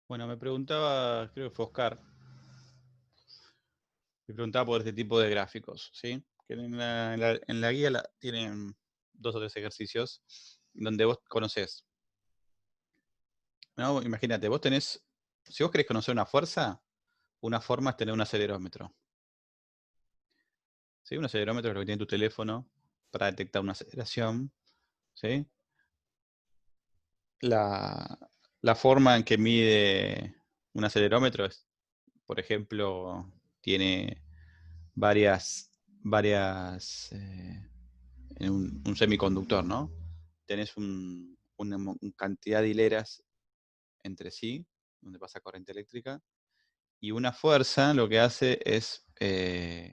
Bueno, me preguntaba, creo que fue Oscar, me preguntaba por este tipo de gráficos, ¿sí? Que en la guía tienen 2 o 3 ejercicios donde vos conocés, ¿no? Imagínate, si vos querés conocer una fuerza, una forma es tener un acelerómetro, ¿sí? Un acelerómetro es lo que tiene tu teléfono para detectar una aceleración, ¿sí? La, la forma en que mide un acelerómetro es, por ejemplo, tiene varias en un semiconductor, ¿no? Tenés una cantidad de hileras entre sí, donde pasa corriente eléctrica, y una fuerza lo que hace es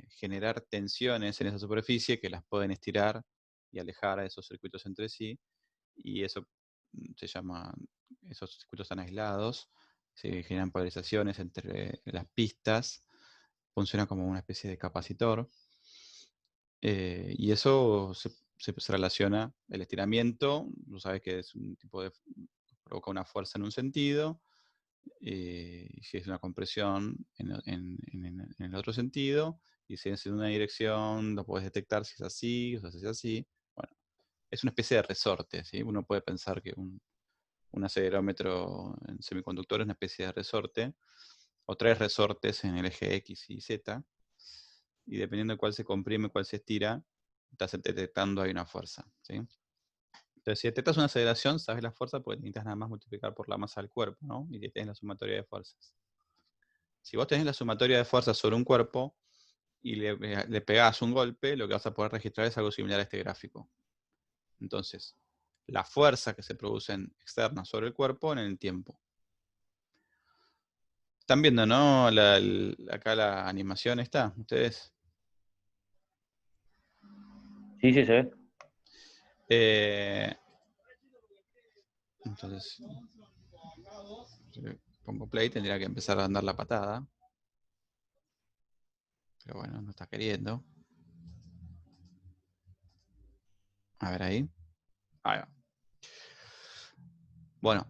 generar tensiones en esa superficie que las pueden estirar y alejar a esos circuitos entre sí, y eso se llama, esos circuitos están aislados, se generan polarizaciones entre las pistas, funciona como una especie de capacitor. Y eso se relaciona, el estiramiento, tú sabes que es un tipo de, provoca una fuerza en un sentido, y si es una compresión en el otro sentido, y si es en una dirección, lo puedes detectar si es así, o si es así. Bueno, es una especie de resorte, ¿sí? Uno puede pensar que un acelerómetro en semiconductor es una especie de resorte, o 3 resortes en el eje X y Z, y dependiendo de cuál se comprime, cuál se estira, estás detectando ahí una fuerza, ¿sí? Entonces, si detectas una aceleración, sabes la fuerza porque necesitas nada más multiplicar por la masa del cuerpo, ¿no? Y que tenés la sumatoria de fuerzas. Si vos tenés la sumatoria de fuerzas sobre un cuerpo y le pegás un golpe, lo que vas a poder registrar es algo similar a este gráfico. Entonces, la fuerza que se producen externa sobre el cuerpo en el tiempo. Están viendo, ¿no? Acá la animación está, ustedes. Sí, sí, se ve. Eh, entonces, si le pongo play, tendría que empezar a andar la patada. Pero bueno, no está queriendo. A ver ahí. Ahí va. Bueno,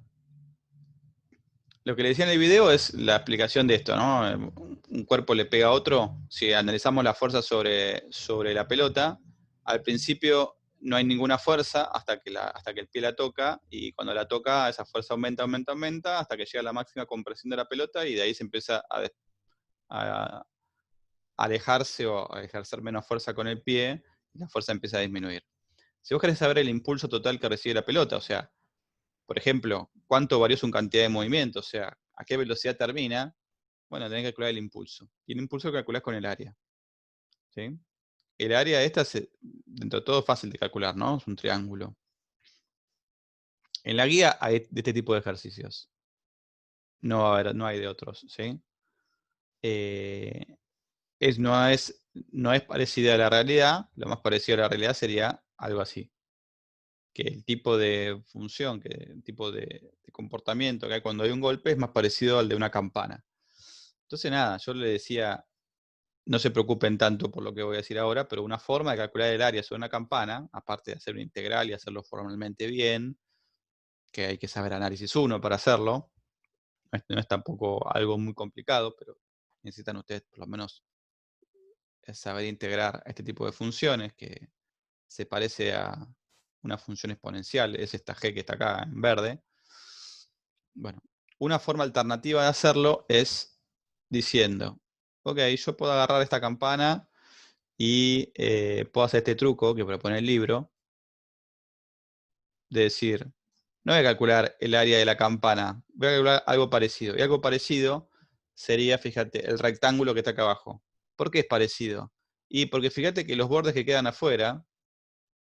lo que le decía en el video es la aplicación de esto, ¿no? Un cuerpo le pega a otro. Si analizamos la fuerza sobre la pelota, al principio no hay ninguna fuerza hasta que el pie la toca, y cuando la toca esa fuerza aumenta, aumenta, aumenta, hasta que llega a la máxima compresión de la pelota, y de ahí se empieza a alejarse o a ejercer menos fuerza con el pie, y la fuerza empieza a disminuir. Si vos querés saber el impulso total que recibe la pelota, o sea, por ejemplo, cuánto varió su cantidad de movimiento, o sea, a qué velocidad termina, bueno, tenés que calcular el impulso. Y el impulso lo calculás con el área, ¿sí? El área esta es, dentro de todo, fácil de calcular, ¿no? Es un triángulo. En la guía hay de este tipo de ejercicios. No hay de otros, ¿sí? Eh, no es parecida a la realidad. Lo más parecido a la realidad sería algo así. Que el tipo de función, que el tipo de comportamiento que hay cuando hay un golpe es más parecido al de una campana. Entonces, nada, yo le decía, no se preocupen tanto por lo que voy a decir ahora, pero una forma de calcular el área sobre una campana, aparte de hacer una integral y hacerlo formalmente bien, que hay que saber análisis 1 para hacerlo, no es tampoco algo muy complicado, pero necesitan ustedes por lo menos saber integrar este tipo de funciones, que se parece a una función exponencial, es esta g que está acá en verde. Bueno, una forma alternativa de hacerlo es diciendo, ok, yo puedo agarrar esta campana y puedo hacer este truco que propone el libro, de decir, no voy a calcular el área de la campana, voy a calcular algo parecido. Y algo parecido sería, fíjate, el rectángulo que está acá abajo. ¿Por qué es parecido? Y porque fíjate que los bordes que quedan afuera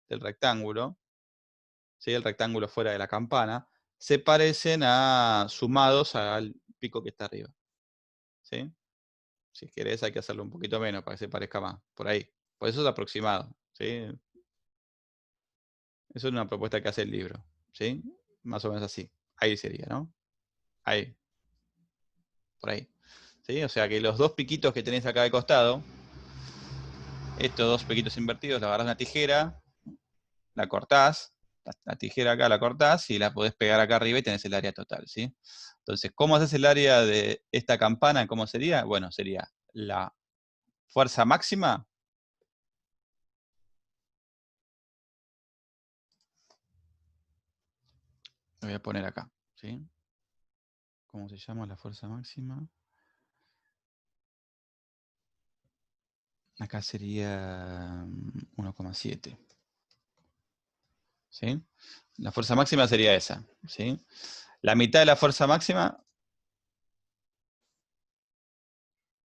del rectángulo, ¿sí? El rectángulo fuera de la campana, se parecen sumados al pico que está arriba, ¿sí? Si querés hay que hacerlo un poquito menos para que se parezca más, por ahí. Por eso es aproximado, ¿sí? Eso es una propuesta que hace el libro, ¿sí? Más o menos así. Ahí sería, ¿no? Ahí, por ahí. ¿Sí? O sea que los dos piquitos que tenés acá de costado, estos dos piquitos invertidos, le agarrás una tijera, la cortás, la tijera acá la cortás y la podés pegar acá arriba y tenés el área total, ¿sí? Entonces, ¿cómo haces el área de esta campana? ¿Cómo sería? Bueno, sería la fuerza máxima. Lo voy a poner acá, ¿sí? ¿Cómo se llama la fuerza máxima? Acá sería 1,7. ¿Sí? La fuerza máxima sería esa, ¿sí? La mitad de la fuerza máxima,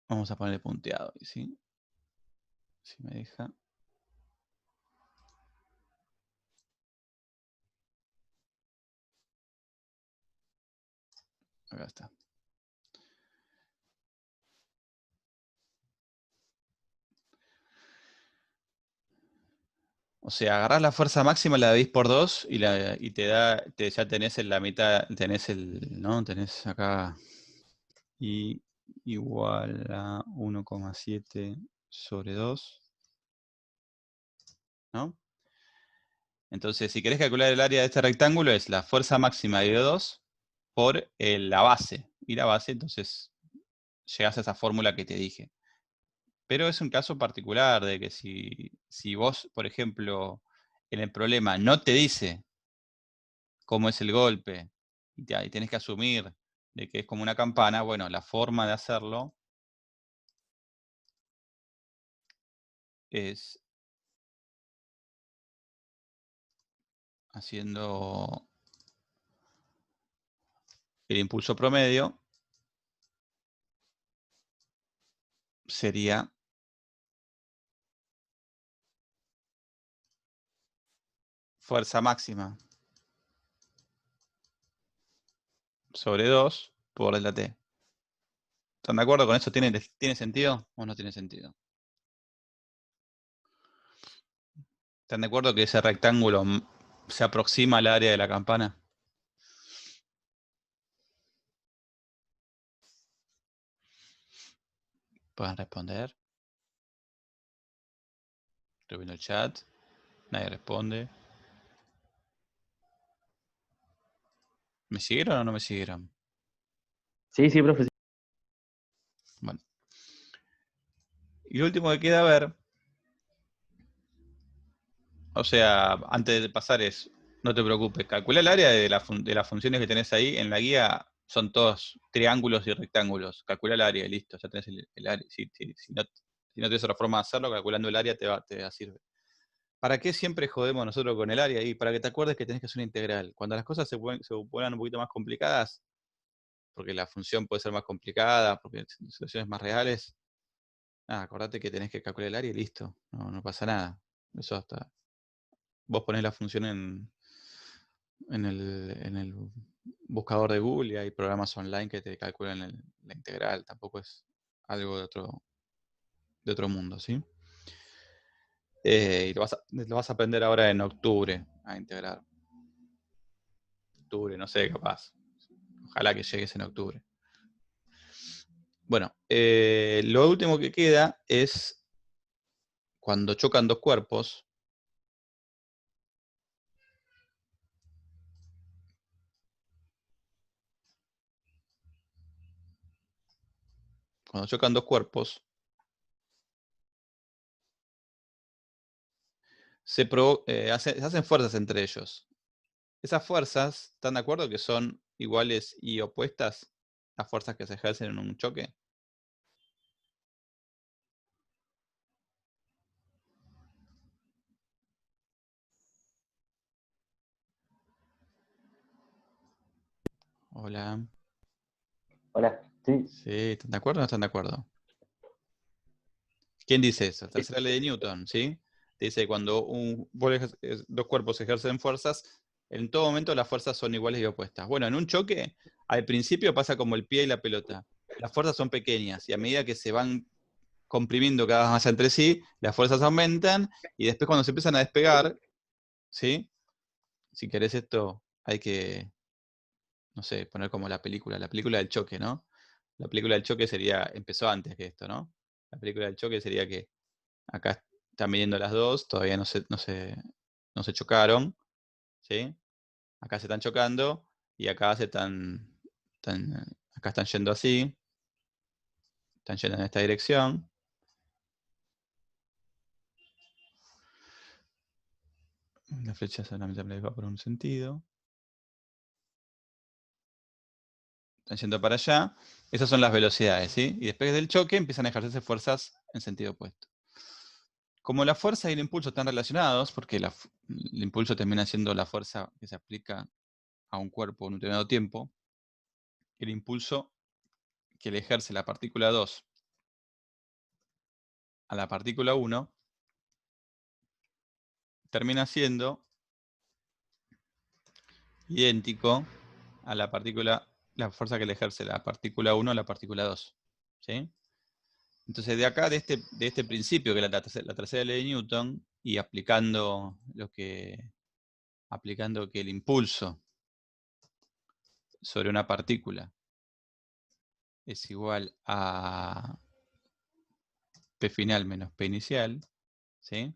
vamos a ponerle punteado, ¿sí? Si me deja. Acá está. O sea, agarrás la fuerza máxima, la dividís por 2 y te da, ya tenés en la mitad, tenés ¿no? Tenés acá I igual a 1,7 sobre 2, ¿no? Entonces, si querés calcular el área de este rectángulo, es la fuerza máxima de 2 por la base. Y la base, entonces, llegás a esa fórmula que te dije. Pero es un caso particular de que si vos, por ejemplo, en el problema no te dice cómo es el golpe y tenés que asumir de que es como una campana, bueno, la forma de hacerlo es haciendo el impulso promedio, sería fuerza máxima sobre 2 por delta T. ¿Están de acuerdo con eso? ¿Tiene sentido o no tiene sentido? ¿Están de acuerdo que ese rectángulo se aproxima al área de la campana? Pueden responder. Estoy viendo el chat. Nadie responde. ¿Me siguieron o no me siguieron? Sí, sí, profe. Bueno. Y lo último que queda ver, o sea, antes de pasar es, no te preocupes, calcula el área de las funciones que tenés ahí. En la guía son todos triángulos y rectángulos. Calcula el área y listo, ya tenés el área. Si no tienes otra forma de hacerlo, calculando el área te va a sirve. ¿Para qué siempre jodemos nosotros con el área? Y para que te acuerdes que tenés que hacer una integral. Cuando las cosas se ponen un poquito más complicadas, porque la función puede ser más complicada, porque en situaciones más reales, acordate que tenés que calcular el área y listo. No pasa nada. Eso hasta. Vos ponés la función en el buscador de Google y hay programas online que te calculan la integral. Tampoco es algo de otro mundo, ¿sí? Y lo vas a aprender ahora en octubre a integrar. Octubre, no sé, capaz. Ojalá que llegues en octubre. Bueno, lo último que queda es cuando chocan dos cuerpos. Cuando chocan dos cuerpos, se hacen fuerzas entre ellos. Esas fuerzas, ¿están de acuerdo que son iguales y opuestas? Las fuerzas que se ejercen en un choque. Hola. Hola, sí. Sí, ¿están de acuerdo o no están de acuerdo? ¿Quién dice eso? Sí, Tercera ley de Newton, ¿sí? Dice que cuando dos cuerpos ejercen fuerzas, en todo momento las fuerzas son iguales y opuestas. Bueno, en un choque, al principio pasa como el pie y la pelota. Las fuerzas son pequeñas y a medida que se van comprimiendo cada vez más entre sí, las fuerzas aumentan y después cuando se empiezan a despegar, ¿sí? Si querés esto, hay que, no sé, poner como la película del choque, ¿no? La película del choque empezó antes que esto, ¿no? La película del choque sería que acá están viniendo las dos, todavía no se chocaron, ¿sí? Acá se están chocando y acá acá están yendo así, están yendo en esta dirección. La flecha solamente me va por un sentido. Están yendo para allá. Esas son las velocidades, ¿sí? Y después del choque empiezan a ejercerse fuerzas en sentido opuesto. Como la fuerza y el impulso están relacionados, porque el impulso termina siendo la fuerza que se aplica a un cuerpo en un determinado tiempo, el impulso que le ejerce la partícula 2 a la partícula 1 termina siendo idéntico a la fuerza que le ejerce la partícula 1 a la partícula 2. ¿Sí? Entonces, de acá, de este principio, que es la tercera ley de Newton, y aplicando que el impulso sobre una partícula es igual a P final menos P inicial, ¿sí?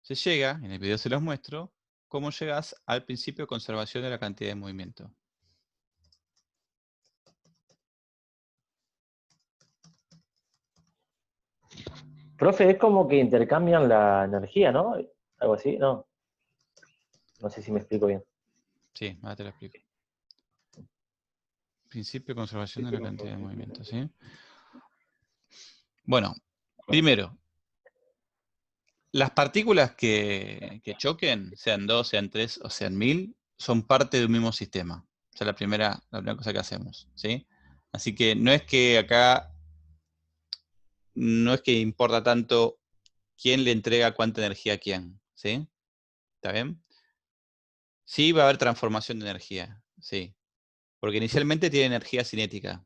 Se llega, en el video se los muestro, cómo llegas al principio de conservación de la cantidad de movimiento. Profe, es como que intercambian la energía, ¿no? Algo así, ¿no? No sé si me explico bien. Sí, ahora te lo explico. Principio de conservación de la cantidad de movimiento, ¿sí? Bueno, primero, las partículas que choquen, sean 2, sean 3 o sean 1000, son parte de un mismo sistema. Esa es la primera cosa que hacemos, ¿sí? Así que no es que acá, no es que importa tanto quién le entrega cuánta energía a quién, ¿sí? ¿Está bien? Sí va a haber transformación de energía, sí. Porque inicialmente tiene energía cinética,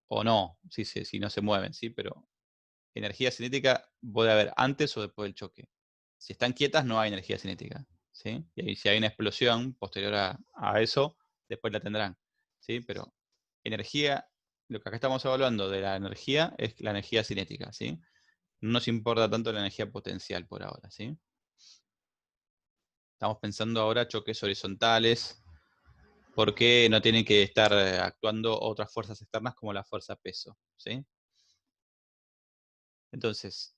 o no, si no se mueven, ¿sí? Pero energía cinética puede haber antes o después del choque. Si están quietas no hay energía cinética, ¿sí? Y ahí, si hay una explosión posterior a eso, después la tendrán, ¿sí? Pero energía, lo que acá estamos evaluando de la energía es la energía cinética, ¿sí? No nos importa tanto la energía potencial por ahora, ¿sí? Estamos pensando ahora choques horizontales, porque no tienen que estar actuando otras fuerzas externas como la fuerza peso, ¿sí? Entonces,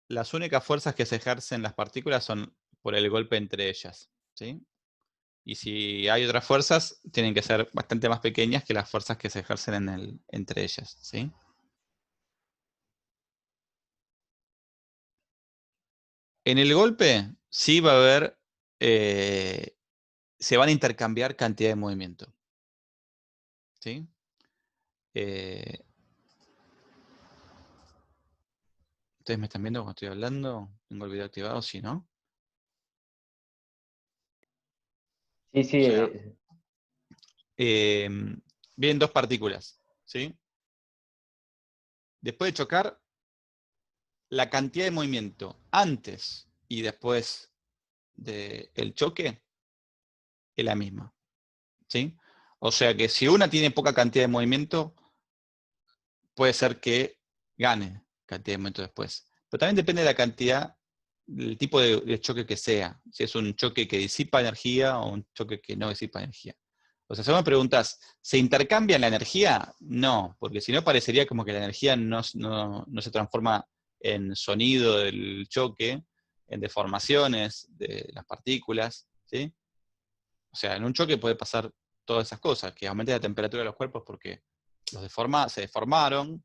las únicas fuerzas que se ejercen las partículas son por el golpe entre ellas, ¿sí? Y si hay otras fuerzas, tienen que ser bastante más pequeñas que las fuerzas que se ejercen entre ellas, ¿sí? En el golpe, sí va a haber, se van a intercambiar cantidad de movimiento, ¿sí? ¿Ustedes me están viendo cuando estoy hablando? ¿Tengo el video activado? Sí, ¿no? Sí, O sí, sea, vienen dos partículas, ¿sí? Después de chocar, la cantidad de movimiento antes y después del choque es la misma, ¿sí? O sea que si una tiene poca cantidad de movimiento, puede ser que gane cantidad de movimiento después. Pero también depende de la cantidad, del tipo de choque que sea. Si es un choque que disipa energía o un choque que no disipa energía. O sea, si me preguntas, ¿se intercambia la energía? No, porque si no parecería como que la energía no se transforma en sonido del choque, en deformaciones de las partículas, ¿sí? O sea, en un choque puede pasar todas esas cosas, que aumente la temperatura de los cuerpos porque se deformaron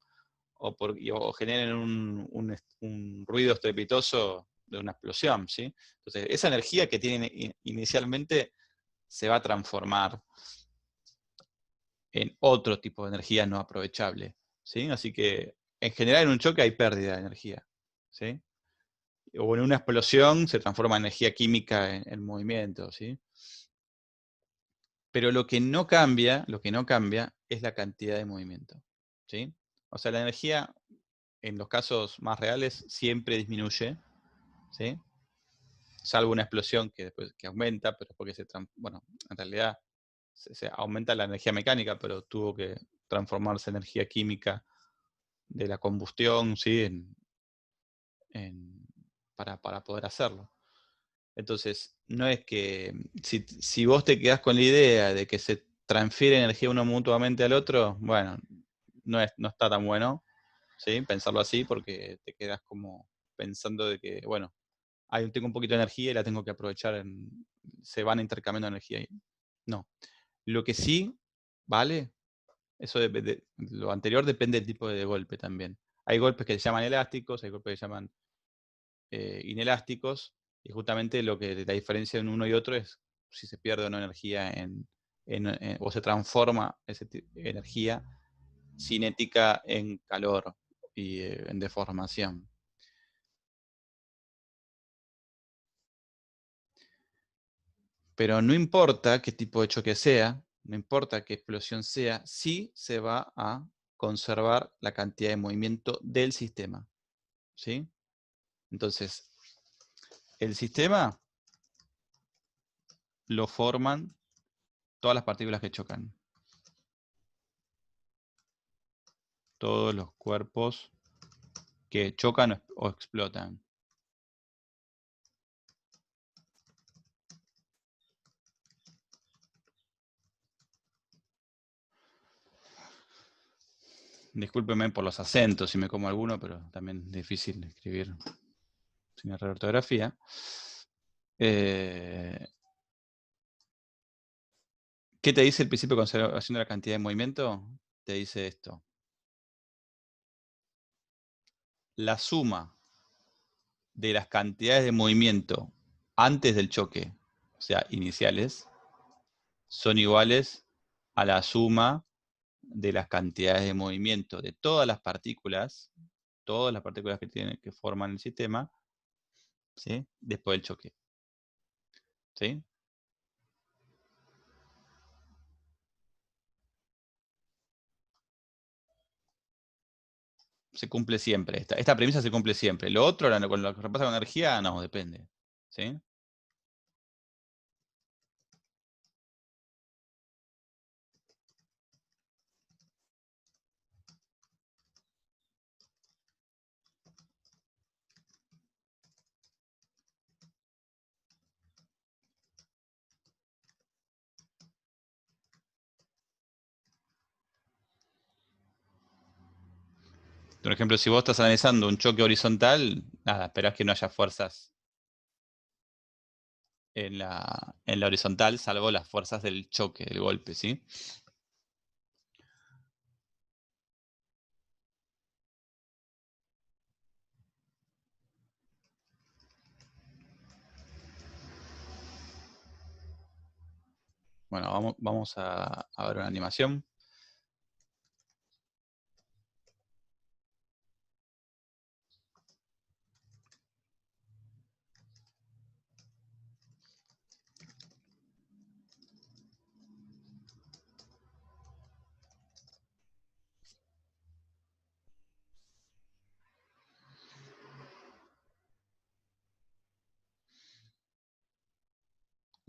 o generen un ruido estrepitoso de una explosión, ¿sí? Entonces, esa energía que tienen inicialmente se va a transformar en otro tipo de energía no aprovechable, ¿sí? Así que, en general, en un choque hay pérdida de energía, ¿sí? O en una explosión se transforma energía química en movimiento, ¿sí? Pero lo que no cambia es la cantidad de movimiento, ¿sí? O sea, la energía, en los casos más reales, siempre disminuye, ¿sí? Salvo una explosión que después que aumenta, pero porque bueno, en realidad se aumenta la energía mecánica, pero tuvo que transformarse en energía química de la combustión, ¿sí? Para poder hacerlo. Entonces, no es que si vos te quedás con la idea de que se transfiere energía uno mutuamente al otro, bueno, no está tan bueno, ¿sí? Pensarlo así, porque te quedas como pensando de que, bueno, tengo un poquito de energía y la tengo que aprovechar, se van intercambiando energía. No. Lo que sí, ¿vale? Eso lo anterior depende del tipo de golpe también. Hay golpes que se llaman elásticos, hay golpes que se llaman inelásticos, y justamente la diferencia en uno y otro es si se pierde o no energía o se transforma esa energía cinética en calor y en deformación. Pero no importa qué tipo de choque sea, no importa qué explosión sea, sí se va a conservar la cantidad de movimiento del sistema. ¿Sí? Entonces, el sistema lo forman todas las partículas que chocan. Todos los cuerpos que chocan o explotan. Discúlpenme por los acentos si me como alguno, pero también es difícil escribir sin error de ortografía. ¿Qué te dice el principio de conservación de la cantidad de movimiento? Te dice esto. La suma de las cantidades de movimiento antes del choque, o sea, iniciales, son iguales a la suma de las cantidades de movimiento de todas las partículas que forman el sistema, ¿sí? Después del choque. ¿Sí? Se cumple siempre. Esta premisa se cumple siempre. Lo otro, con lo que repasa con energía, no, depende. ¿Sí? Por ejemplo, si vos estás analizando un choque horizontal, nada, esperás que no haya fuerzas en la horizontal, salvo las fuerzas del choque, del golpe, ¿sí? Bueno, vamos a ver una animación.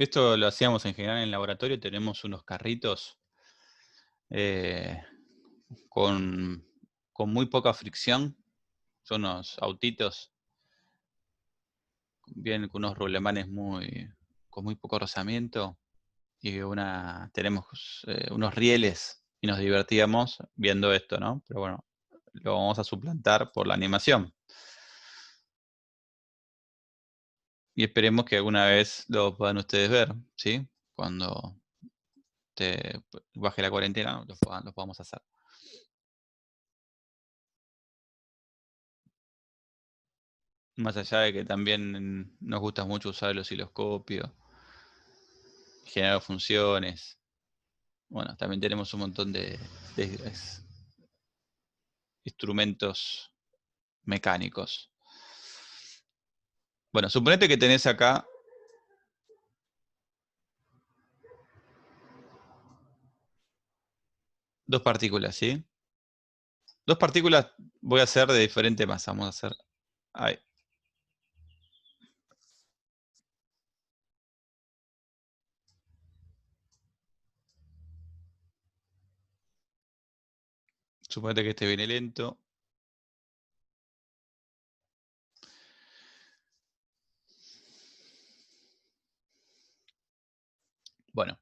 Esto lo hacíamos en general en el laboratorio. Tenemos unos carritos eh, con muy poca fricción. Son unos autitos, vienen con unos rulemanes con muy poco rozamiento. Y tenemos unos rieles y nos divertíamos viendo esto, ¿no? Pero bueno, lo vamos a suplantar por la animación. Y esperemos que alguna vez lo puedan ustedes ver, ¿sí? Cuando te baje la cuarentena, lo podamos hacer. Más allá de que también nos gusta mucho usar el osciloscopio, generar funciones. Bueno, también tenemos un montón de instrumentos mecánicos. Bueno, suponete que tenés acá dos partículas, ¿sí? Dos partículas voy a hacer de diferente masa. Vamos a hacer ahí. Suponete que este viene lento. Bueno,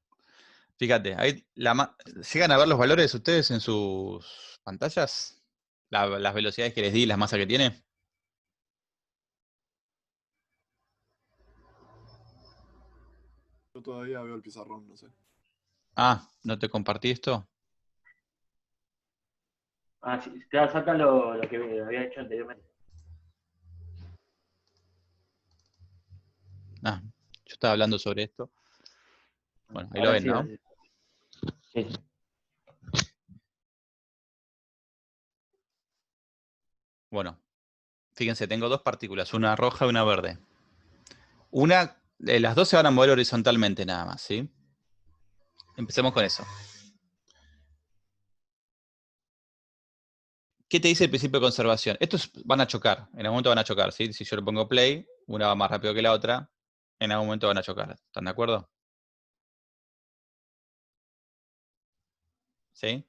fíjate, ahí ¿llegan a ver los valores ustedes en sus pantallas? Las velocidades que les di, las masas que tiene. Yo todavía veo el pizarrón, no sé. Ah, ¿no te compartí esto? Ah, sí, claro, saca lo que había hecho anteriormente. Ah, yo estaba hablando sobre esto. Bueno, ahí lo Ahora ven, sí, ¿no? ahora sí. Sí, sí. Bueno, fíjense, tengo dos partículas, una roja y una verde. Las dos se van a mover horizontalmente nada más, ¿sí? Empecemos con eso. ¿Qué te dice el principio de conservación? Estos van a chocar, en algún momento van a chocar, ¿sí? Si yo le pongo play, una va más rápido que la otra, en algún momento van a chocar. ¿Están de acuerdo? ¿Sí?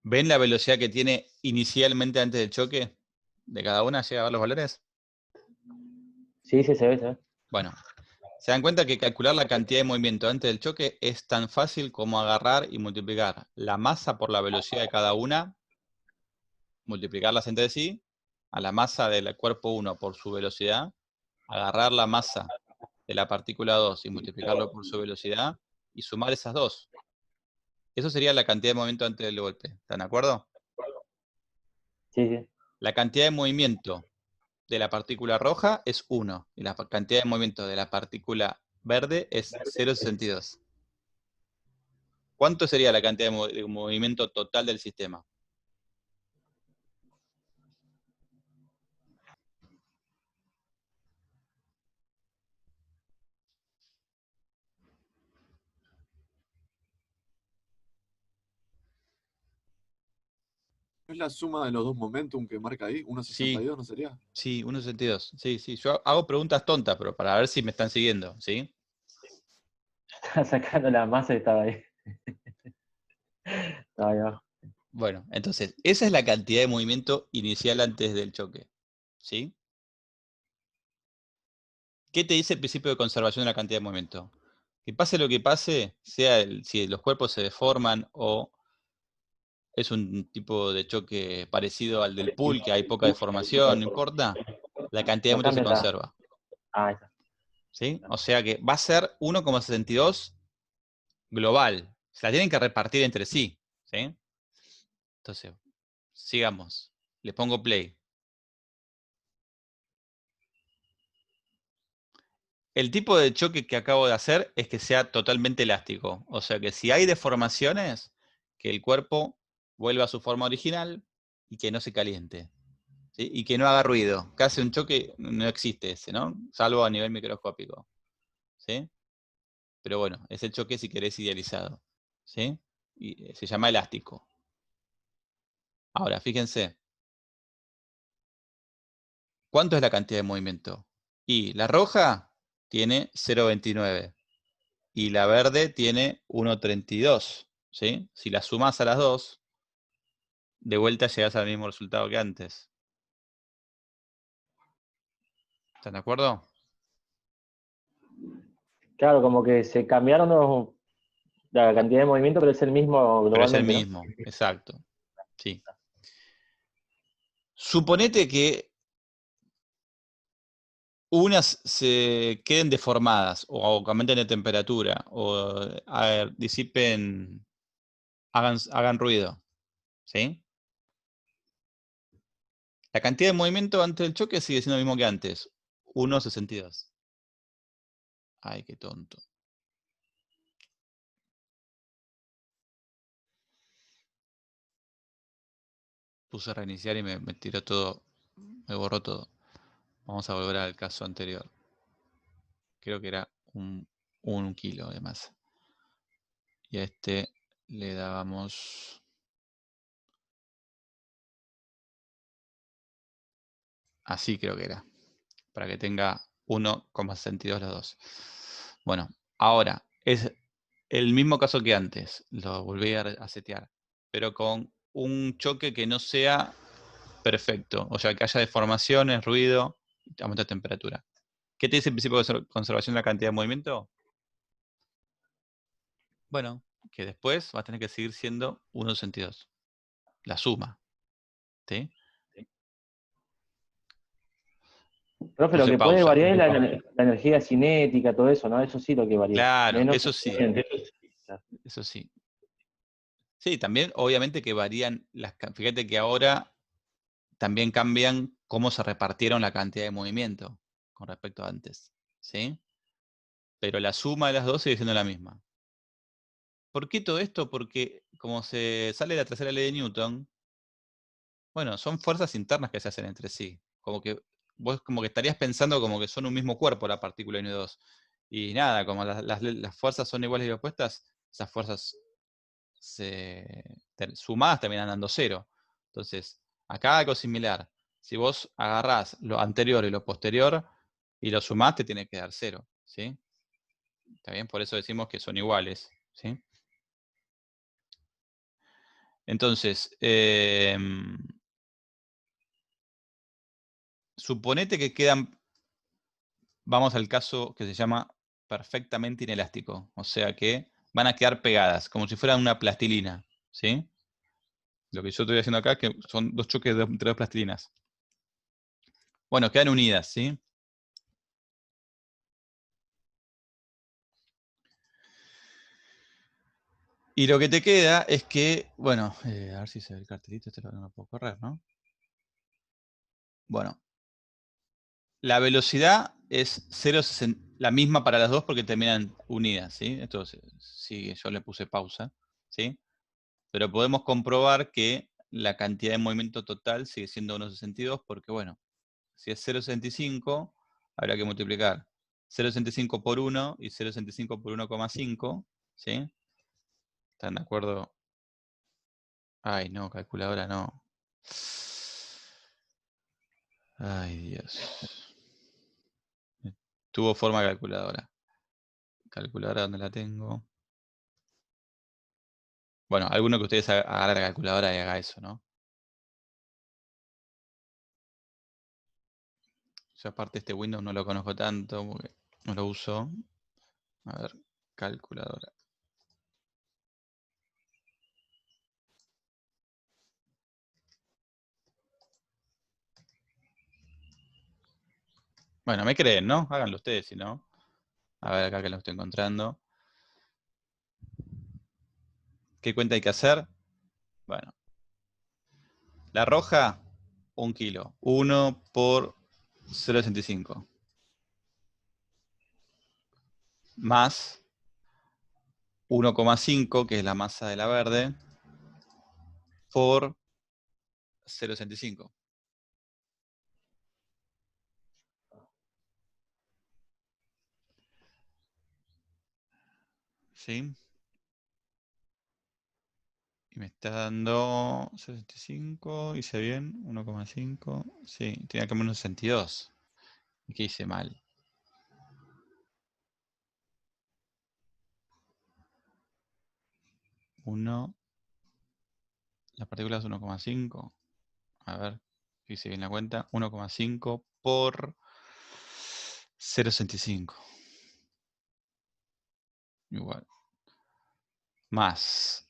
¿Ven la velocidad que tiene inicialmente antes del choque? ¿De cada una llega a ver los valores? Sí, sí, se ve, se ve. Bueno, se dan cuenta que calcular la cantidad de movimiento antes del choque es tan fácil como agarrar y multiplicar la masa por la velocidad de cada una, multiplicarlas entre sí, a la masa del cuerpo 1 por su velocidad, agarrar la masa de la partícula 2 y multiplicarlo por su velocidad y sumar esas dos. Eso sería la cantidad de movimiento antes del golpe. ¿Están de acuerdo? Sí, sí. La cantidad de movimiento de la partícula roja es 1 y la cantidad de movimiento de la partícula verde es 0,62. ¿Cuánto sería la cantidad de movimiento total del sistema? ¿No es la suma de los dos momentum que marca ahí? Sí, 1,62, ¿no sería? sí, 1,62. Sí, sí. Yo hago preguntas tontas, pero para ver si me están siguiendo, ¿sí? Estaba sacando la masa y estaba ahí. Estaba ahí abajo. Bueno, entonces, esa es la cantidad de movimiento inicial antes del choque, ¿sí? ¿Qué te dice el principio de conservación de la cantidad de movimiento? Que pase lo que pase, si los cuerpos se deforman o es un tipo de choque parecido al del pool, que hay poca deformación, no importa, la cantidad de No movimiento se cambia la. conserva, Ah, ahí está. ¿sí? O sea que va a ser 1,62 global. Se la tienen que repartir entre sí, ¿sí? Entonces, sigamos. Le pongo play. El tipo de choque que acabo de hacer es que sea totalmente elástico. O sea que si hay deformaciones, que el cuerpo vuelva a su forma original y que no se caliente. ¿Sí? Y que no haga ruido. Que hace un choque, no existe ese, ¿no? Salvo a nivel microscópico. ¿Sí? Pero bueno, es el choque si querés idealizado. ¿Sí? Y se llama elástico. Ahora, fíjense. ¿Cuánto es la cantidad de movimiento? Y la roja tiene 0,29 y la verde tiene 1,32. ¿Sí? Si las sumas a las dos, de vuelta llegas al mismo resultado que antes. ¿Están de acuerdo? Claro, como que se cambiaron la cantidad de movimiento, pero es el mismo Pero es el globalmente, ¿no? mismo, exacto. Sí. Suponete que unas se queden deformadas o aumenten de temperatura o disipen, hagan ruido. ¿Sí? La cantidad de movimiento antes del choque sigue siendo lo mismo que antes. 1,62. Ay, qué tonto. Puse a reiniciar y me tiró todo, me borró todo. Vamos a volver al caso anterior. Creo que era un kilo de masa. Y a este le dábamos... Así creo que era. Para que tenga 1,62 los dos. Bueno, ahora es el mismo caso que antes. Lo volví a setear. Pero con un choque que no sea perfecto. O sea, que haya deformaciones, ruido, aumento de temperatura. ¿Qué te dice el principio de conservación de la cantidad de movimiento? Bueno, que después va a tener que seguir siendo 1/62. La suma. ¿Sí? Profe, lo Puse que puede pausa. variar es la energía cinética, todo eso, ¿no? Eso sí lo que varía. Claro, Menos eso sí. movimiento. Eso sí. Sí, también obviamente que varían fíjate que ahora también cambian cómo se repartieron la cantidad de movimiento con respecto a antes. ¿Sí? Pero la suma de las dos sigue siendo la misma. ¿Por qué todo esto? Porque como se sale de la tercera ley de Newton, bueno, son fuerzas internas que se hacen entre sí. Como que vos como que estarías pensando como que son un mismo cuerpo la partícula 1 y 2. Y nada, como las fuerzas son iguales y opuestas, esas fuerzas sumadas terminan dando cero. Entonces, acá algo similar. Si vos agarrás lo anterior y lo posterior y lo sumás, te tiene que dar cero. ¿Sí? ¿Está bien? Por eso decimos que son iguales. ¿Sí? Entonces, suponete que quedan, vamos al caso que se llama perfectamente inelástico. O sea que van a quedar pegadas, como si fueran una plastilina. ¿Sí? Lo que yo estoy haciendo acá, que son dos choques entre dos plastilinas. Bueno, quedan unidas, ¿sí? Y lo que te queda es que, bueno, a ver si se ve el cartelito, este no lo puedo correr, ¿no? Bueno, la velocidad es 0,60, la misma para las dos porque terminan unidas, ¿sí? Entonces, sí, yo le puse pausa, ¿sí? Pero podemos comprobar que la cantidad de movimiento total sigue siendo 1,62 porque, bueno, si es 0,65, habrá que multiplicar 0,65 por 1 y 0,65 por 1,5, ¿sí? ¿Están de acuerdo? Ay, no, calculadora no. Ay, Dios. Tuvo forma de calculadora. Calculadora, ¿dónde la tengo? Bueno, alguno que ustedes agarre la calculadora y haga eso, ¿no? Yo aparte este Windows no lo conozco tanto porque no lo uso. A ver, calculadora. Bueno, me creen, ¿no? Háganlo ustedes, si no. A ver acá que lo estoy encontrando. ¿Qué cuenta hay que hacer? Bueno, la roja, 1 kilo. 1 por 0,65. Más 1,5, que es la masa de la verde, por 0,65. ¿Sí? Y me está dando 0,65, hice bien, 1,5. Sí, tenía que menos 62. ¿Y qué hice mal? Uno, la partícula es 1,5. A ver, hice bien la cuenta. 1,5 por 0,65. Igual. Más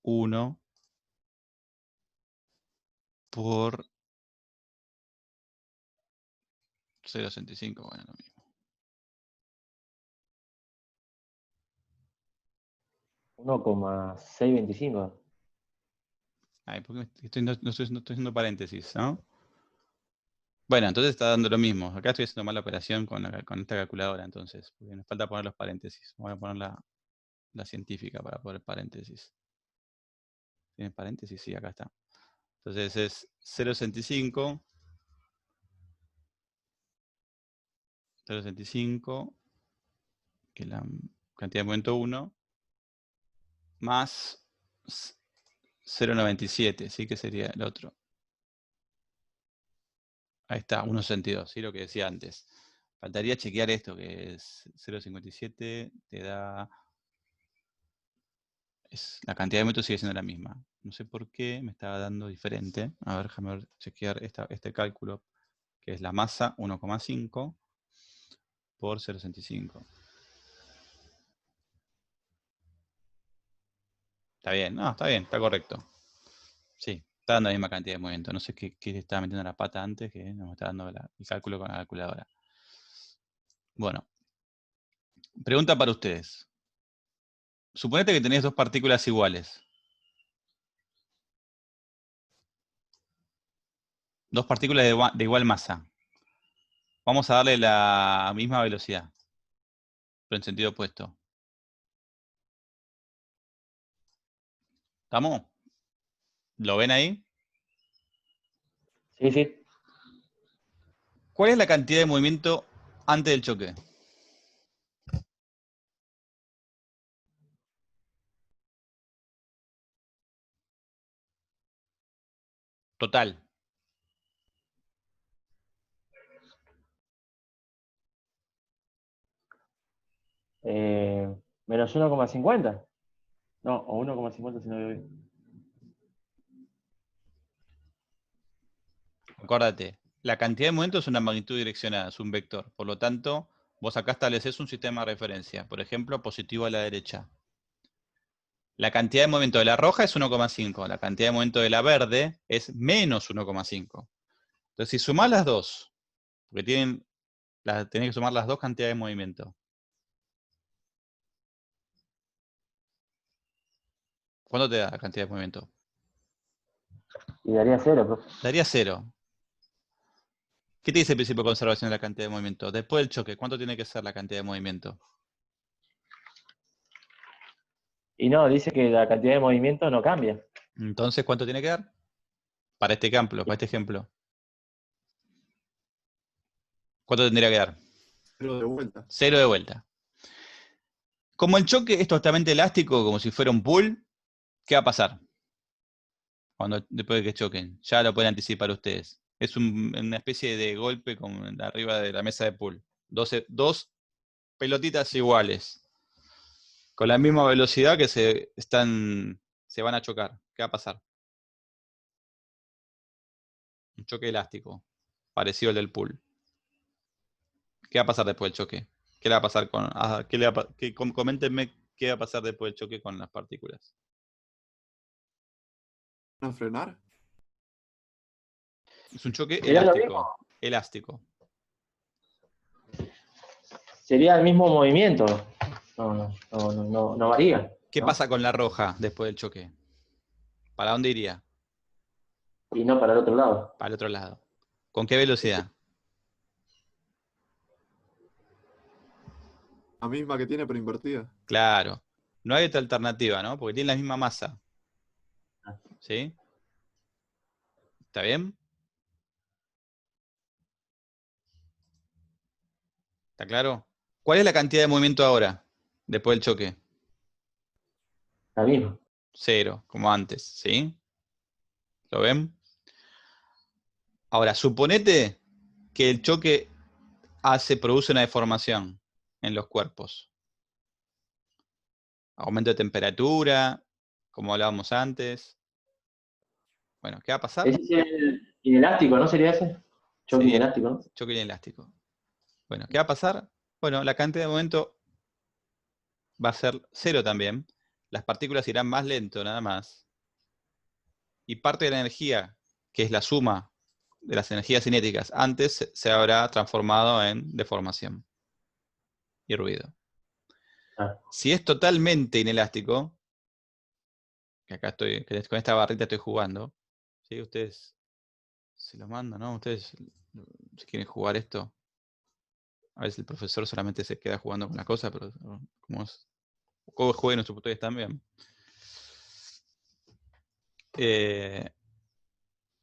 1 por 0,65. Bueno, lo mismo. 1,625. Ay, ¿por qué no estoy haciendo paréntesis, ¿no? Bueno, entonces está dando lo mismo. Acá estoy haciendo mala operación con esta calculadora, entonces, porque me falta poner los paréntesis. Voy a poner la científica para poner paréntesis. ¿Tiene paréntesis? Sí, acá está. Entonces es 0,65, 0,65, que es la cantidad de momento 1, más 0,97, ¿sí? Que sería el otro. Ahí está, 1,62, ¿sí? Lo que decía antes. Faltaría chequear esto, que es 0,57, te da La cantidad de movimiento sigue siendo la misma. No sé por qué me estaba dando diferente. A ver, déjame chequear este cálculo, que es la masa 1,5 por 0,65. Está bien, no, está bien, está correcto. Sí, está dando la misma cantidad de movimiento. No sé qué le estaba metiendo la pata antes, que no me está dando el cálculo con la calculadora. Bueno, pregunta para ustedes. Suponete que tenés dos partículas iguales. Dos partículas de igual masa. Vamos a darle la misma velocidad, pero en sentido opuesto. ¿Estamos? ¿Lo ven ahí? Sí, sí. ¿Cuál es la cantidad de movimiento antes del choque? Total. Menos 1,50. No, o 1,50 si no veo bien. Acuérdate, la cantidad de movimiento es una magnitud direccionada, es un vector. Por lo tanto, vos acá estableces un sistema de referencia. Por ejemplo, positivo a la derecha. La cantidad de movimiento de la roja es 1,5. La cantidad de movimiento de la verde es menos 1,5. Entonces, si sumás las dos, porque tenés que sumar las dos cantidades de movimiento. ¿Cuánto te da la cantidad de movimiento? Y daría 0, profe. Daría 0. ¿Qué te dice el principio de conservación de la cantidad de movimiento? Después del choque, ¿cuánto tiene que ser la cantidad de movimiento? Y no, dice que la cantidad de movimiento no cambia. Entonces, ¿cuánto tiene que dar? Para este ejemplo. ¿Cuánto tendría que dar? Pero de vuelta. 0 de vuelta. Como el choque es totalmente elástico, como si fuera un pool, ¿qué va a pasar? Después de que choquen. Ya lo pueden anticipar ustedes. Es una especie de golpe arriba de la mesa de pool. Dos pelotitas iguales. Con la misma velocidad que se van a chocar. ¿Qué va a pasar? Un choque elástico. Parecido al del pool. ¿Qué va a pasar después del choque? ¿Qué le va a pasar coméntenme qué va a pasar después del choque con las partículas? ¿A frenar? Es un choque ¿Sería lo mismo? elástico. Elástico. Sería el mismo movimiento. No varía. ¿Qué ¿no? pasa con la roja después del choque? ¿Para dónde iría? Y no para el otro lado. Para el otro lado. ¿Con qué velocidad? La misma que tiene, pero invertida. Claro. No hay otra alternativa, ¿no? Porque tienen la misma masa. ¿Sí? ¿Está bien? ¿Está claro? ¿Cuál es la cantidad de movimiento ahora, después del choque? La misma. 0, como antes, ¿sí? ¿Lo ven? Ahora, suponete que el choque produce una deformación en los cuerpos. Aumento de temperatura, como hablábamos antes. Bueno, ¿qué va a pasar? Ese es el inelástico, ¿no sería ese? Choque Sí, inelástico, ¿no? choque inelástico. Bueno, ¿qué va a pasar? Bueno, la cantidad de momento va a ser 0 también. Las partículas irán más lento, nada más. Y parte de la energía, que es la suma de las energías cinéticas antes, se habrá transformado en deformación y ruido. Ah. Si es totalmente inelástico, que acá con esta barrita estoy jugando, ¿sí? Ustedes se lo mando, ¿no? Ustedes, si quieren jugar esto, a veces el profesor solamente se queda jugando con la cosa, pero como jueguen nuestros tutoriales también.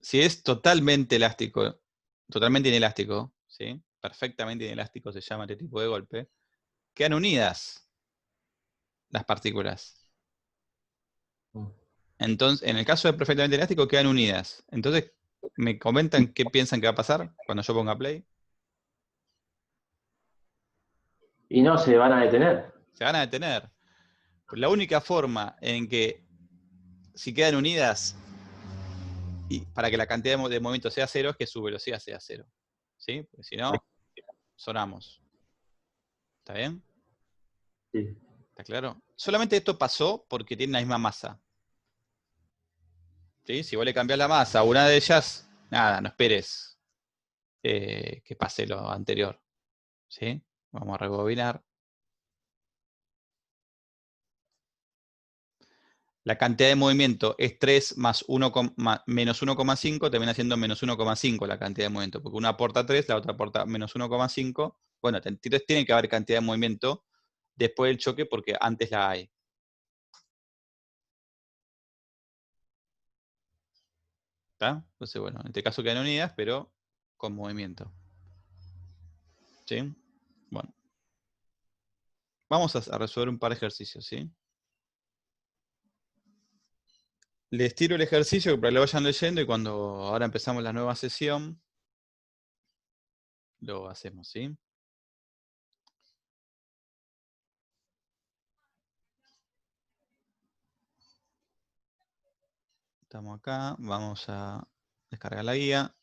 Si es totalmente elástico, totalmente inelástico, ¿sí? Perfectamente inelástico se llama este tipo de golpe, quedan unidas las partículas. Entonces, en el caso de perfectamente elástico, quedan unidas. Entonces, ¿me comentan qué piensan que va a pasar cuando yo ponga play? Y no se van a detener. Se van a detener. La única forma en que, si quedan unidas, y para que la cantidad de movimiento sea cero, es que su velocidad sea cero. ¿Sí? Porque si no, sonamos. ¿Está bien? Sí. ¿Está claro? Solamente esto pasó porque tienen la misma masa. ¿Sí? Si vos le cambiás la masa a una de ellas, nada, no esperes que pase lo anterior. ¿Sí? Vamos a rebobinar. La cantidad de movimiento es 3 más 1, menos 1,5, termina siendo menos 1,5 la cantidad de movimiento, porque una aporta 3, la otra aporta menos 1,5. Bueno, entonces tiene que haber cantidad de movimiento después del choque porque antes la hay. ¿Está? Entonces, bueno, en este caso quedan unidas, pero con movimiento. ¿Sí? Bueno. Vamos a resolver un par de ejercicios, ¿sí? Les tiro el ejercicio para que lo vayan leyendo y cuando ahora empezamos la nueva sesión, lo hacemos, ¿sí? Estamos acá, vamos a descargar la guía.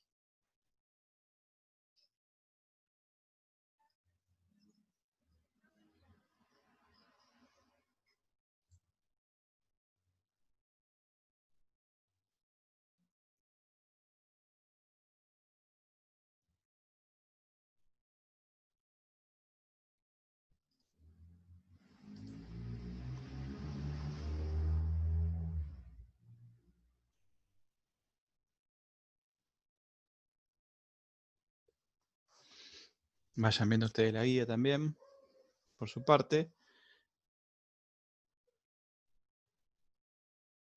Vayan viendo ustedes la guía también, por su parte.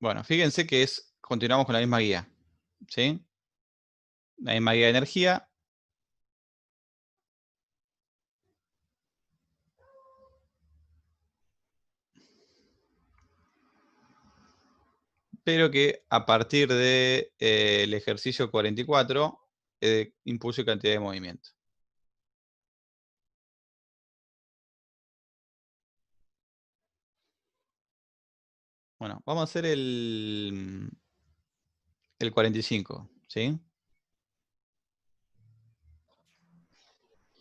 Bueno, fíjense que continuamos con la misma guía, ¿sí? La misma guía de energía. Pero que a partir del ejercicio 44, impulso y cantidad de movimiento. Bueno, vamos a hacer el 45, ¿sí?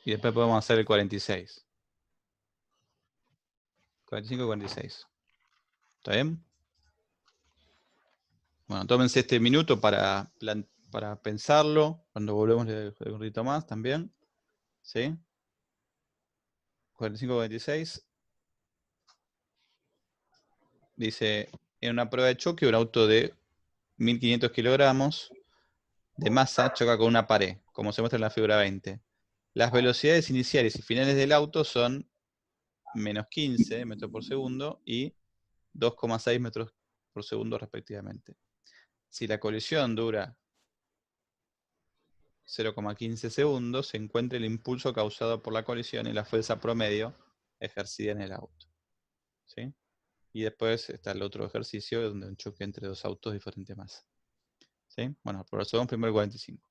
Y después podemos hacer el 46. 45 y 46. ¿Está bien? Bueno, tómense este minuto para pensarlo. Cuando volvemos le dejo un rito más también. ¿Sí? 45, 46. Dice, en una prueba de choque, un auto de 1500 kilogramos de masa choca con una pared, como se muestra en la figura 20. Las velocidades iniciales y finales del auto son menos 15 metros por segundo y 2,6 metros por segundo respectivamente. Si la colisión dura 0,15 segundos, se encuentra el impulso causado por la colisión y la fuerza promedio ejercida en el auto. ¿Sí? Y después está el otro ejercicio donde un choque entre dos autos de diferente masa. ¿Sí? Bueno, resolvemos primero el 45.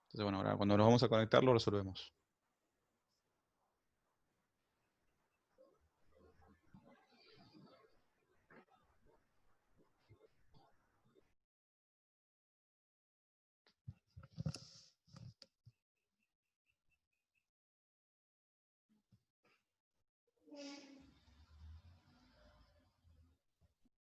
Entonces, bueno, ahora cuando nos vamos a conectar lo resolvemos.